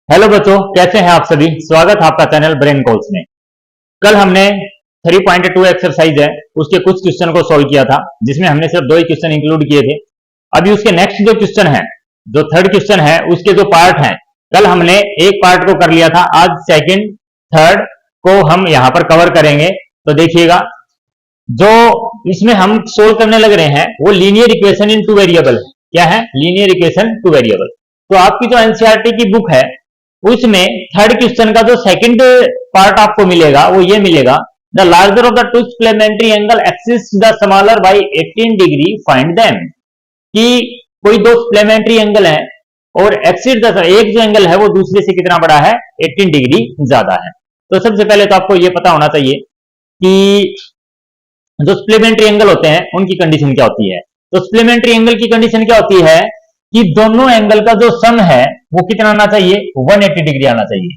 Hello बच्चों, कैसे हैं आप सभी। स्वागत है आपका चैनल ब्रेन कोल्स में। कल हमने 3.2 एक्सरसाइज है उसके कुछ क्वेश्चन को सॉल्व किया था, जिसमें हमने सिर्फ दो ही क्वेश्चन इंक्लूड किए थे। अभी उसके नेक्स्ट जो क्वेश्चन है, जो थर्ड क्वेश्चन है, उसके जो पार्ट हैं, कल हमने एक पार्ट को कर लिया था, आज सेकंड थर्ड को हम यहां पर कवर करेंगे। तो देखिएगा, जो इसमें हम सोल्व करने लग रहे हैं वो linear equation in two variable है। क्या है? Linear equation two variable. तो आपकी जो एनसीईआरटी की बुक है उसमें थर्ड क्वेश्चन का जो सेकंड पार्ट आपको मिलेगा वो ये मिलेगा, the larger of the two supplementary angle axis the smaller by 18 degree find them. कि कोई दो सप्लीमेंट्री एंगल है और एक्सिस द एक जो एंगल है वो दूसरे से कितना बड़ा है, 18 डिग्री ज्यादा है। तो सबसे पहले तो आपको ये पता होना चाहिए कि जो सप्लीमेंट्री एंगल होते हैं उनकी कंडीशन क्या होती है। तो सप्लीमेंट्री एंगल की कंडीशन क्या होती है कि दोनों एंगल का जो सम है वो कितना आना चाहिए, 180 डिग्री आना चाहिए।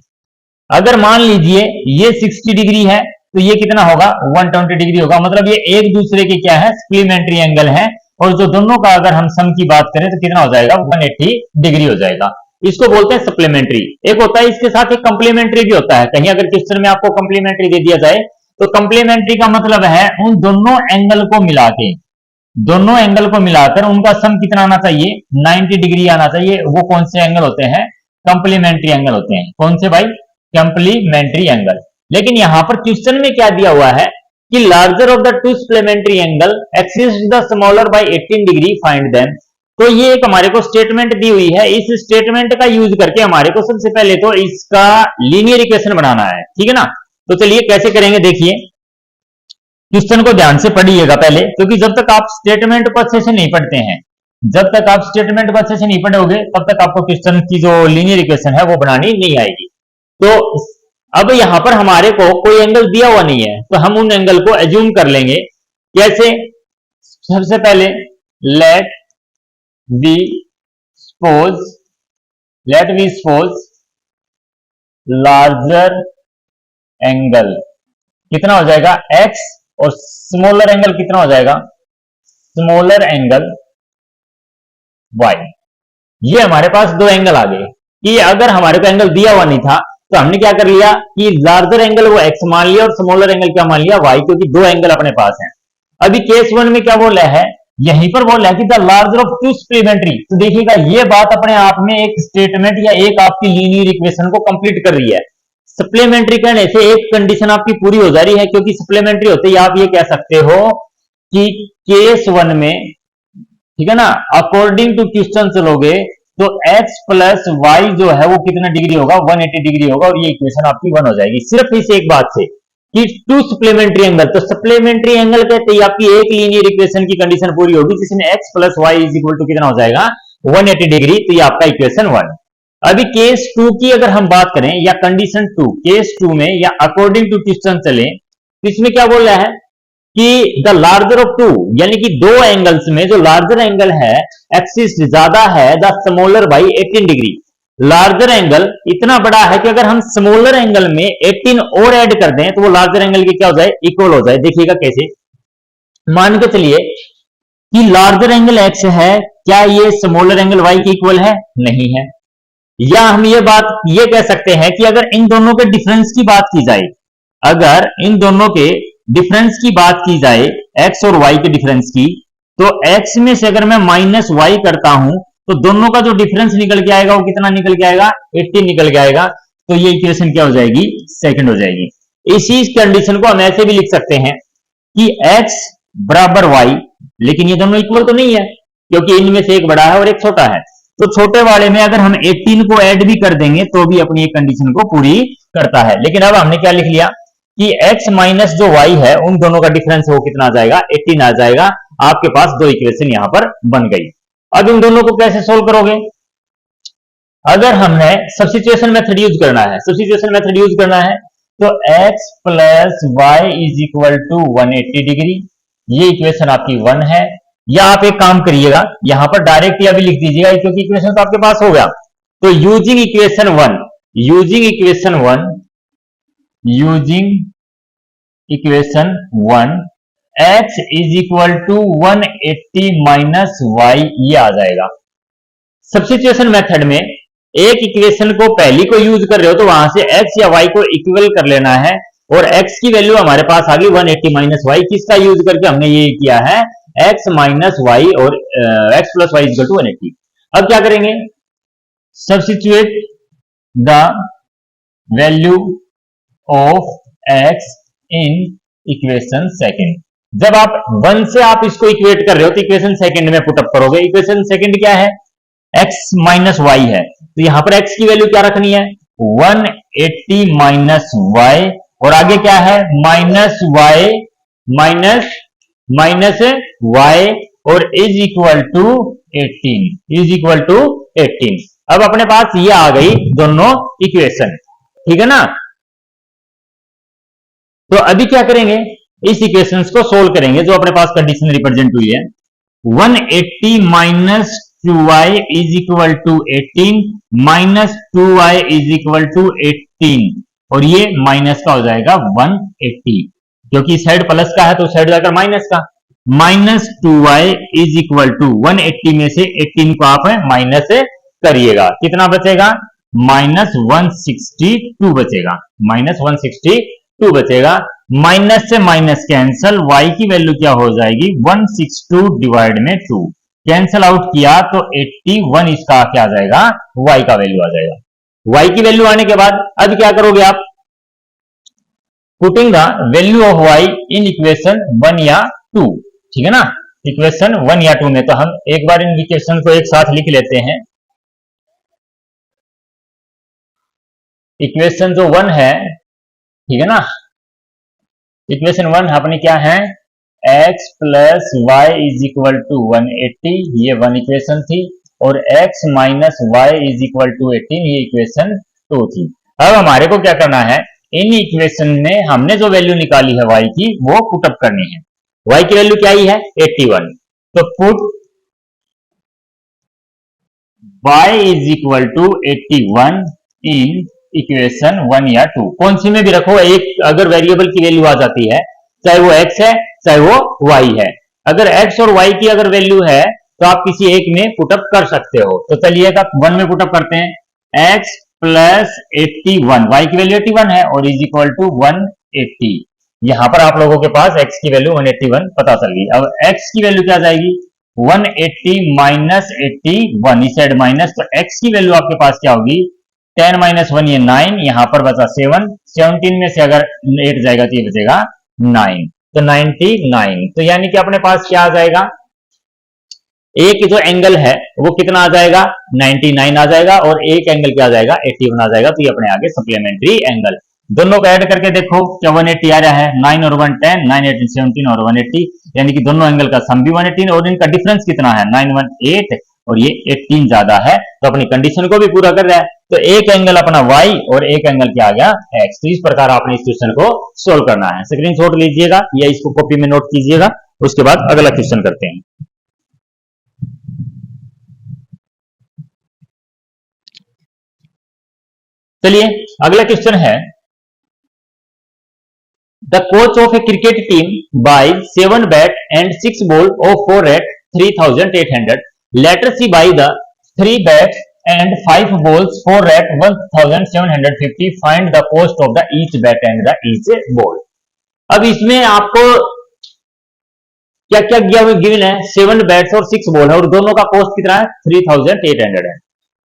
अगर मान लीजिए ये 60 डिग्री है तो ये कितना होगा, 120 डिग्री होगा। मतलब ये एक दूसरे के क्या है, सप्लीमेंट्री एंगल है। और जो दोनों का अगर हम सम की बात करें तो कितना हो जाएगा, 180 डिग्री हो जाएगा। इसको बोलते हैं सप्लीमेंट्री। एक होता है इसके साथ एक कंप्लीमेंट्री भी होता है। कहीं अगर क्वेश्चन में आपको कंप्लीमेंट्री दे दिया जाए तो कंप्लीमेंट्री का मतलब है उन दोनों एंगल को मिला के, दोनों एंगल को मिलाकर उनका सम कितना आना चाहिए, 90 डिग्री आना चाहिए। वो कौन से एंगल होते हैं, कंप्लीमेंट्री एंगल होते हैं। कौन से भाई, कंप्लीमेंट्री एंगल। लेकिन यहां पर क्वेश्चन में क्या दिया हुआ है कि larger of the two supplementary angle axis the smaller by 18 degree find them. तो ये एक हमारे को स्टेटमेंट दी हुई है। इस स्टेटमेंट का यूज करके हमारे को सबसे पहले तो इसका लीनियर इक्वेशन बनाना है, ठीक है ना। तो चलिए कैसे करेंगे, देखिए क्वेश्चन को ध्यान से पढ़िएगा पहले, क्योंकि जब तक आप स्टेटमेंट को अच्छे से नहीं पढ़ते हैं, जब तक आप स्टेटमेंट को अच्छे से नहीं पढ़ोगे तब तक आपको क्वेश्चन की जो लीनियर इक्वेशन है वो बनानी नहीं आएगी। तो अब यहां पर हमारे को कोई एंगल दिया हुआ नहीं है तो हम उन एंगल को एज्यूम कर लेंगे। कैसे? सबसे पहले let we suppose larger angle कितना हो जाएगा, x, और स्मॉलर एंगल कितना हो जाएगा, स्मॉलर एंगल y। ये हमारे पास दो एंगल आ गए। कि अगर हमारे को एंगल दिया हुआ नहीं था तो हमने क्या कर लिया कि लार्जर एंगल वो x मान लिया और स्मॉलर एंगल क्या मान लिया, y, क्योंकि दो एंगल अपने पास हैं। अभी केस 1 में क्या बोला है, यहीं पर बोला है कि the larger of to supplementary. तो देखिएगा ये बात अपने आप में एक स्टेटमेंट या एक आपकी लीनियर इक्वेशन को कंप्लीट कर रही है। सप्लीमेंट्री करने से एक कंडीशन आपकी पूरी हो जा रही है, क्योंकि सप्लीमेंट्री होते ही आप ये कह सकते हो कि केस 1 में, ठीक है ना, अकॉर्डिंग टू क्वेश्चन चलोगे तो x प्लस वाई जो है वो कितना डिग्री होगा, 180 डिग्री होगा। और ये इक्वेशन आपकी 1 हो जाएगी सिर्फ इस एक बात से कि टू सप्लीमेंट्री एंगल। तो सप्लीमेंट्री एंगल कहते ही आपकी एक लीनियर इक्वेशन की कंडीशन पूरी होगी, जिसमें x plus y is equal to कितना हो जाएगा, 180 डिग्री। तो ये आपका इक्वेशन 1। अभी केस 2 की अगर हम बात करें या कंडीशन 2, केस 2 में या अकॉर्डिंग टू क्वेश्चन चले तो इसमें क्या बोल रहा है कि द लार्जर ऑफ टू, यानी कि दो एंगल्स में जो लार्जर एंगल है एक्सिस ज्यादा है the smaller by 18 degree. Larger angle इतना बड़ा है कि अगर हम स्मॉलर एंगल में 18 और ऐड कर दें तो वो लार्जर एंगल के क्या हो जाए, इक्वल हो जाए। देखिएगा कैसे, मान के चलिए कि लार्जर एंगल एक्स है, क्या ये स्मॉलर एंगल वाई के इक्वल है, नहीं है। या हम ये कह सकते हैं कि अगर इन दोनों के डिफरेंस की बात की जाए, अगर इन दोनों के डिफरेंस की बात की जाए, x और y के डिफरेंस की, तो x में से अगर मैं माइनस वाई करता हूं तो दोनों का जो डिफरेंस निकल के आएगा वो कितना निकल के आएगा, 80 निकल के आएगा। तो ये इक्वेशन क्या हो जाएगी, सेकंड हो जाएगी। इसी कंडीशन को हम ऐसे भी लिख सकते हैं कि x बराबर y, लेकिन ये दोनों इक्वल तो नहीं है क्योंकि इनमें से एक बड़ा है और एक छोटा है। तो छोटे वाले में अगर हम 18 को ऐड भी कर देंगे तो भी अपनी एक कंडीशन को पूरी करता है। लेकिन अब हमने क्या लिख लिया कि x माइनस जो y है उन दोनों का डिफरेंस वो कितना आ जाएगा, 18 आ जाएगा। आपके पास दो इक्वेशन यहां पर बन गई। अब इन दोनों को कैसे सोल्व करोगे, अगर हमने सब्स्टिट्यूशन मेथड यूज करना है, सब्स्टिट्यूशन मेथड यूज करना है तो x plus y is equal to 180 degree, ये इक्वेशन आपकी 1 है। या आप एक काम करिएगा, यहां पर डायरेक्ट या भी लिख दीजिएगा क्योंकि इक्वेशन तो आपके पास हो गया। तो using equation 1 x is equal to 180 minus y, ये आ जाएगा। सब्स्टिट्यूशन मेथड में एक इक्वेशन को पहली को यूज कर रहे हो तो वहां से x या y को इक्वल कर लेना है, और x की वैल्यू हमारे पास आ गई 180 माइनस वाई, किसका यूज करके हमने ये किया है, x माइनस वाई, और x plus y equal to 180। अब क्या करेंगे, substitute the value of x in equation second. जब आप 1 से आप इसको इक्वेट कर रहे हो तो इक्वेशन सेकंड में पुटअप करोगे। इक्वेशन सेकंड क्या है, x माइनस वाई है, तो यहां पर x की वैल्यू क्या रखनी है, 180 माइनस वाई, और आगे क्या है, माइनस वाई माइनस वाई, और इज इक्वल टू 18। अब अपने पास ये आ गई दोनों इक्वेशन, ठीक है ना। तो अभी क्या करेंगे, इस इक्वेशंस को सोल्व करेंगे जो अपने पास कंडीशन रिप्रेजेंट हुई है। 180 minus 2y is equal to 18 minus 2y is equal to 18, और ये माइनस का हो जाएगा 180, क्योंकि साइड प्लस का है तो साइड जाकर माइनस का। Minus 2y is equal to 180 में से 18 को आप माइनस करिएगा, कितना बचेगा, माइनस 162 बचेगा, माइनस 162 बचेगा। माइनस से माइनस कैंसल, y की वैल्यू क्या हो जाएगी, 162 डिवाइड में 2, कैंसल आउट किया तो 81 इसका क्या आ जाएगा, y का वैल्यू आ जाएगा। y की वैल्यू आने के बाद अब क्या करोगे आप, putting the value of y in equation 1 या 2, ठीक है ना, इक्वेशन 1 या 2 में। तो हम एक बार इन इक्वेशन को एक साथ लिख लेते हैं। इक्वेशन जो 1 है, ठीक है ना, इक्वेशन 1 अपनी क्या है, x plus y is equal to 180, ये 1 इक्वेशन थी, और x minus y is equal to 18, ये इक्वेशन 2 थी। अब हमारे को क्या करना है, इन इक्वेशन में हमने जो वैल्यू निकाली है y की, वो पुटअप करनी है। y की वैल्यू क्या ही है, 81, तो put y is equal to 81 in equation 1 या 2, कौन सी में भी रखो, एक अगर वेरिएबल की वैल्यू आ जाती है, चाहे वो x है चाहे वो y है, अगर x और y की अगर वैल्यू है तो आप किसी एक में पुटअप कर सकते हो। तो चलिएगा 1 में पुटअप करते हैं, x प्लस 81, y की वैल्यू 81 है, और इज इक्वल टू 180। यहां पर आप लोगों के पास x की वैल्यू 181 पता चल गई। अब x की वैल्यू क्या जाएगी, 180 माइनस 81, इस साइड माइनस, तो x की वैल्यू आपके पास क्या होगी, 10 माइनस 1 ये 9, यहां पर बचा 7, 17 में से अगर 8 जाएगा तो ये बचेगा 9, तो 99। तो यानी कि अपने पास क्या आ जाएगा, एक जो एंगल है वो कितना आ जाएगा, 99 आ जाएगा, और एक एंगल क्या आ जाएगा, 81 आ जाएगा। तो ये अपने आगे सप्लीमेंट्री एंगल, दोनों को ऐड करके देखो क्या 180 आ रहा है, 9 और 1 10, 9 8 17 और 180, यानी कि दोनों एंगल का सम भी 180, और इनका डिफरेंस कितना है, 9 1 8, और ये 18 ज्यादा है, तो अपनी कंडीशन को भी पूरा कर रहा है। तो एक एंगल अपना y और एक एंगल क्या आ गया, x। तो इस प्रकार आपने इस क्वेश्चन को सोल्व करना है। स्क्रीनशॉट लीजिएगा या इसको कॉपी में नोट कीजिएगा, उसके बाद अगला क्वेश्चन करते हैं। चलिए अगला क्वेश्चन है, the coach of a cricket team buy 7 bat and 6 ball of 4 at 3800, later she buy द 3 bats and 5 balls 4 at 1750, find the cost of the each bat and the each ball। अब इसमें आपको क्या क्या given है, 7 bats और 6 ball है, और दोनों का कॉस्ट कितना है, 3800 है।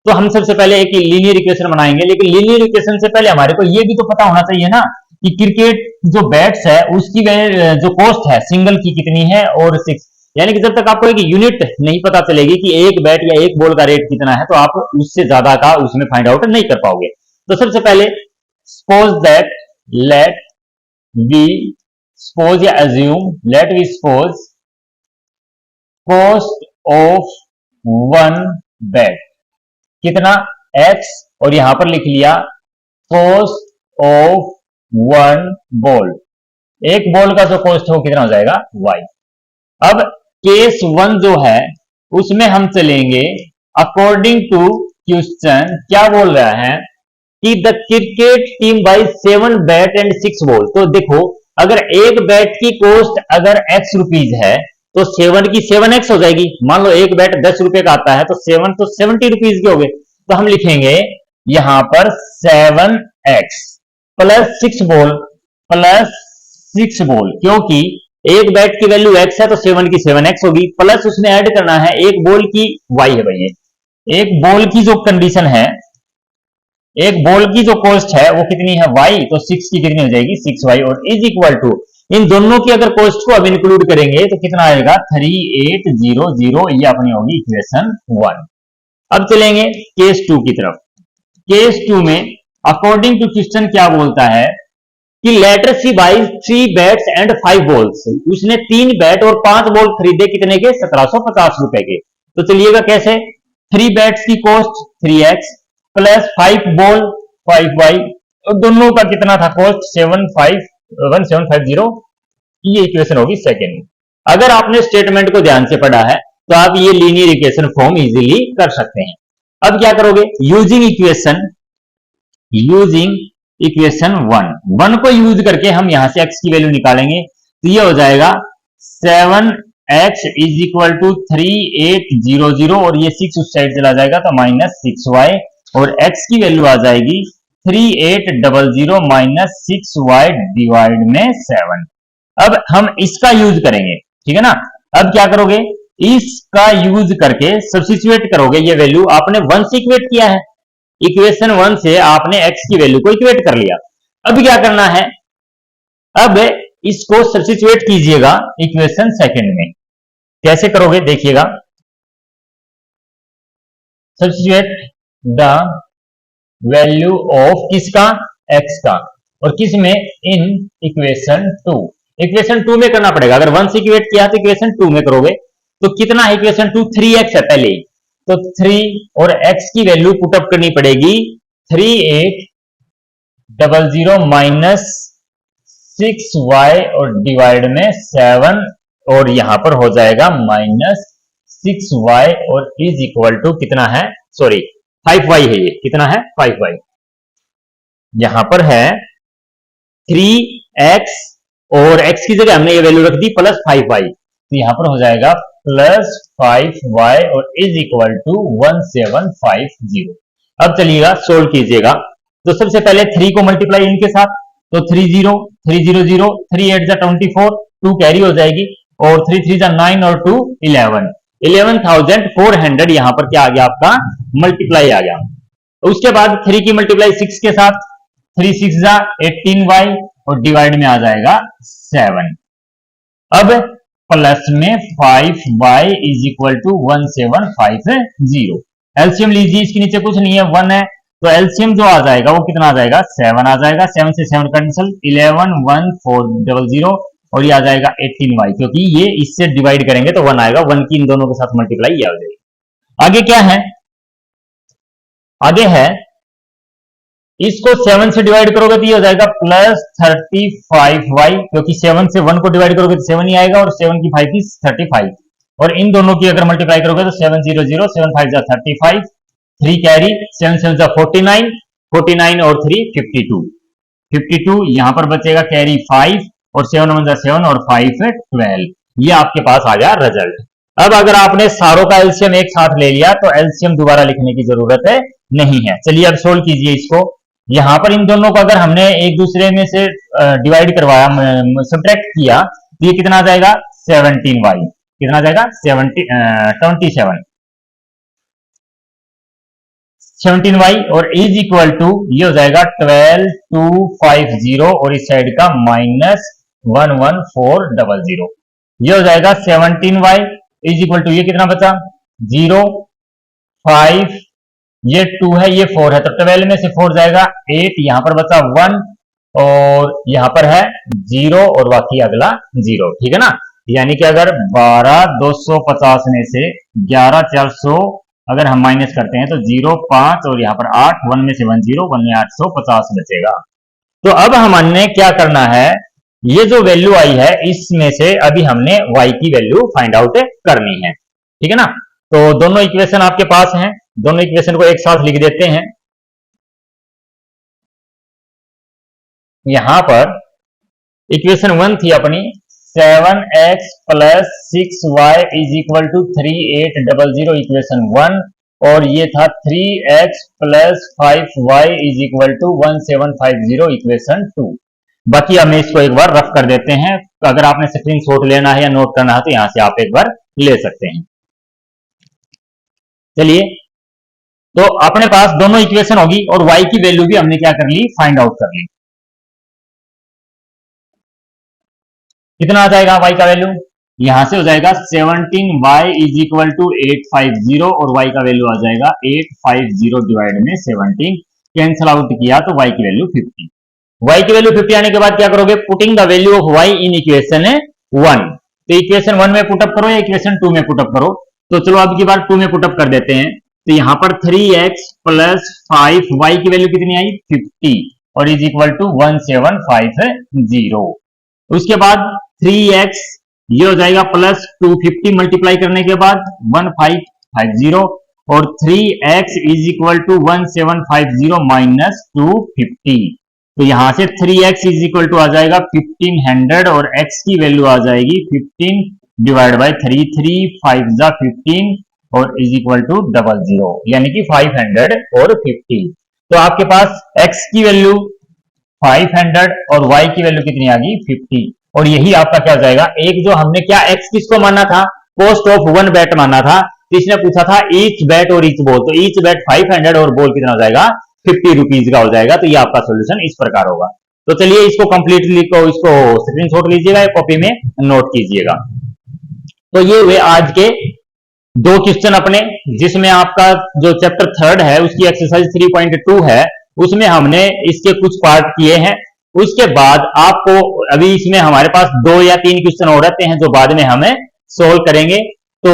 तो हम सबसे पहले एक लीनियर इक्वेशन बनाएंगे, लेकिन लीनियर इक्वेशन से पहले हमारे को ये भी तो पता होना चाहिए ना कि क्रिकेट जो बैट्स है उसकी जो कॉस्ट है सिंगल की कितनी है, और 6, यानी कि जब तक आपको एक यूनिट नहीं पता चलेगी कि एक बैट या एक बॉल का रेट कितना है, तो आप उससे ज्यादा का उसमें फाइंड आउट नहीं कर पाओगे। तो सबसे पहले suppose that, let we suppose या assume, let we suppose cost of 1 bat कितना, x, और यहां पर लिख लिया कॉस्ट ऑफ 1 बॉल, एक बॉल का जो कॉस्ट हो कितना हो जाएगा, y। अब केस 1 जो है उसमें हम चलेंगे अकॉर्डिंग टू क्वेश्चन, क्या बोल रहा है कि the cricket team buy 7 bat and 6 ball. तो देखो अगर एक बैट की कॉस्ट अगर x रुपीज है तो 7 की 7x हो जाएगी। मान लो एक बैट 10 रुपए का आता है तो 7 तो 70 रुपीज के हो गए। तो हम लिखेंगे यहां पर 7x प्लस 6 बॉल, क्योंकि एक बैट की वैल्यू x है तो 7 की 7x होगी, प्लस उसमें ऐड करना है एक बॉल की y है भाई। एक बॉल की जो कंडीशन है, एक बॉल की जो कॉस्ट है वो कितनी है y, तो 6 की कितनी हो जाएगी 6y, और इज इक्वल टू इन दोनों की अगर कॉस्ट को अब इंक्लूड करेंगे तो कितना आएगा 3800, ये अपनी होगी इक्वेशन 1। अब चलेंगे केस 2 की तरफ। केस 2 में अकॉर्डिंग टू क्वेश्चन क्या बोलता है कि later she buy 3 bats and 5 balls, उसने 3 बैट और 5 बॉल खरीदे, कितने के 1750 रुपए के। तो चलिएगा कैसे, 3 बैट्स की cost 3x plus 5 ball 5y, और दोनों का कितना था कॉस्ट 1750, ये इक्वेशन होगी सेकेंड। अगर आपने स्टेटमेंट को ध्यान से पढ़ा है तो आप ये लीनियर इक्वेशन फॉर्म इजीली कर सकते हैं। अब क्या करोगे, यूजिंग इक्वेशन 1 को यूज करके हम यहां से x की वैल्यू निकालेंगे, तो ये हो जाएगा 7x इज इक्वल टू 3800, और ये 6 उस साइड चला जाएगा तो -6y, और x की वैल्यू आ जाएगी 3800 -6y डिवाइड में 7। अब हम इसका यूज करेंगे, ठीक है ना। अब क्या करोगे, इसका यूज करके सब्स्टिट्यूट करोगे, ये वैल्यू आपने 1 से इक्वेट किया है, इक्वेशन 1 से आपने x की वैल्यू को इक्वेट कर लिया। अब क्या करना है, अब इसको सब्स्टिट्यूट कीजिएगा इक्वेशन सेकंड में। कैसे करोगे देखिएगा, सब्स्टिट्यूट द वैल्यू ऑफ किसका, x का, और किस में, इन इक्वेशन 2। इक्वेशन 2 में करना पड़ेगा, अगर 1 से इक्वेट किया तो इक्वेशन 2 में करोगे तो कितना है इक्वेशन 2, 3x है पहले ही, तो 3 और x की वैल्यू पुटअप करनी पड़ेगी 3800 माइनस 6y और डिवाइड में 7, और यहां पर हो जाएगा -6y और इज इक्वल टू कितना है, सॉरी 5y है, ये कितना है 5y, यहां पर है 3x और x की जगह हमने ये वैल्यू रख दी प्लस 5y, तो यहां पर हो जाएगा प्लस 5y और इज इक्वल टू 1750। अब चलिएगा सोल्व कीजिएगा, तो सबसे पहले 3 को मल्टीप्लाई इनके साथ, तो 30 300 3 8 जा 24, 2 कैरी हो जाएगी, और 3 3 जा 9 और 2 11,400 यहां पर क्या आ गया आपका मल्टीप्लाई आ गया। उसके बाद 3 की मल्टीप्लाई 6 के साथ, 3 6 जा 18y और डिवाइड में आ जाएगा 7। अब प्लस में 5y is equal to 1750। LCM लीजिए, इसके नीचे कुछ नहीं है 1 है, तो एलसीएम जो आ जाएगा वो कितना आ जाएगा 7 आ जाएगा, 7 से 7 कैंसिल, 11,1400, और ये आ जाएगा 18y, क्योंकि ये इससे डिवाइड करेंगे तो 1 आएगा, 1 की इन दोनों के साथ मल्टीप्लाई ये आ जाएगी। आगे क्या है, आगे है इसको 7 से डिवाइड करोगे तो ये हो जाएगा प्लस 35y, क्योंकि 7 से 1 को डिवाइड करोगे तो 7 ही आएगा, और 7 की 5 की 35, और इन दोनों की अगर मल्टीप्लाई करोगे तो 700 7 5 जा 35, 3 कैरी, 7 7 जा 49, 49 और 3 52, यहां पर बचेगा कैरी 5, और 7 1 जा 7 और 5 12, ये आपके पास आ गया रिजल्ट। अब अगर आपने सारों का एलसीएम एक साथ ले लिया तो एलसीएम दोबारा लिखने की जरूरत है नहीं है। चलिए अब सोल्व कीजिए इसको, यहां पर इन दोनों को अगर हमने एक दूसरे में से डिवाइड करवाया, सब्ट्रैक्ट किया, तो ये कितना आ जाएगा 17y, कितना आ जाएगा 17y, और इज इक्वल टू ये हो जाएगा 12250, और इस साइड का -11400, ये हो जाएगा 17y इज इक्वल टू ये कितना बचा 0 5, ये 2 है, ये 4 है, तो 12 में से 4 जाएगा 8, यहां पर बचा 1, और यहां पर है 0 और बाकी अगला 0, ठीक है ना। यानी कि अगर 12250 में से 11400 अगर हम माइनस करते हैं तो 0 5 और यहां पर 8, 1 में से 1 0, 1 में 850 बचेगा। तो अब हमने क्या करना है, ये जो वैल्यू आई है इसमें से अभी हमने y की वैल्यू फाइंड आउट करनी है, ठीक है ना। तो दोनों इक्वेशन आपके पास हैं, दोनों इक्वेशन को एक साथ लिख देते हैं। यहां पर इक्वेशन 1 थी अपनी 7x plus 6y is equal to 3800, equation 1, और ये था 3x plus 5y is equal to 1750 equation 2। बाकी हमें इसको एक बार रफ कर देते हैं। अगर आपने स्क्रीनशॉट लेना है या नोट करना है तो यहां से आप एक बार ले सकते हैं। चलिए, तो अपने पास दोनों इक्वेशन होगी और y की वैल्यू भी हमने क्या कर ली, फाइंड आउट कर ली। कितना आ जाएगा y का वैल्यू, यहां से हो जाएगा 17y इज इक्वल टू 850 और y का वैल्यू आ जाएगा 850 डिवाइड में 17, कैंसिल आउट किया तो y की वैल्यू 50। y की वैल्यू 50 आने के बाद क्या करोगे, putting the value of y in equation 1। तो इक्वेशन 1 में पुटअप करो या इक्वेशन 2 में पुटअप करो। तो चलो अब की बार 2 में पुटअप कर देते हैं। तो यहां पर 3x प्लस 5y की वैल्यू कितनी आई, 50 और इज इक्वल टू 1750। उसके बाद 3x ये हो जाएगा प्लस 250 मल्टीप्लाई करने के बाद 1550 और 3x is equal to 1750 minus 250। तो यहां से 3x इज इक्वल टू आ जाएगा 1500 और x की वैल्यू आ जाएगी 15 डिवाइड बाय 3, 3 5 जा 15 और इज इक्वल टू 00 यानी कि 500 और 50। तो आपके पास x की वैल्यू 500 और y की वैल्यू कितनी आ गई, 50। और यही आपका क्या हो जाएगा, एक जो हमने क्या x किसको माना था, कॉस्ट ऑफ 1 बैट माना था। तो इसने पूछा था ईच बैट और ईच बॉल, तो ईच बैट 500 और बॉल कितना हो जाएगा, 50 रुपीज का हो जाएगा। तो ये आपका सोल्यूशन इस प्रकार होगा। तो चलिए इसको कंप्लीटली को इसको स्क्रीनशॉट लीजिएगा, कॉपी में नोट कीजिएगा। तो ये हुए आज के 2 क्वेश्चन अपने, जिसमें आपका जो चैप्टर 3 है उसकी एक्सरसाइज 3.2 है, उसमें हमने इसके कुछ पार्ट किए हैं। उसके बाद आपको अभी इसमें हमारे पास 2 या 3 क्वेश्चन और रहते हैं जो बाद में हमें सोल्व करेंगे। तो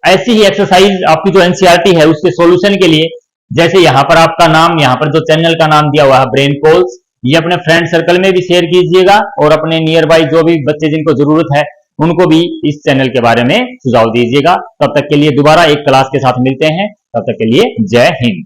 ऐसी ही एक्सरसाइज आपकी जो एनसीईआरटी है उसके सॉल्यूशन के लिए, जैसे यहां पर आपका नाम, यहां पर जो चैनल का नाम दिया हुआ है ब्रेन कॉल्स, ये अपने फ्रेंड सर्कल में भी शेयर कीजिएगा और अपने नियर बाई जो भी बच्चे जिनको जरूरत है उनको भी इस चैनल के बारे में सुझाव दीजिएगा। तब तक के लिए दोबारा एक क्लास के साथ मिलते हैं, तब तक के लिए जय हिंद।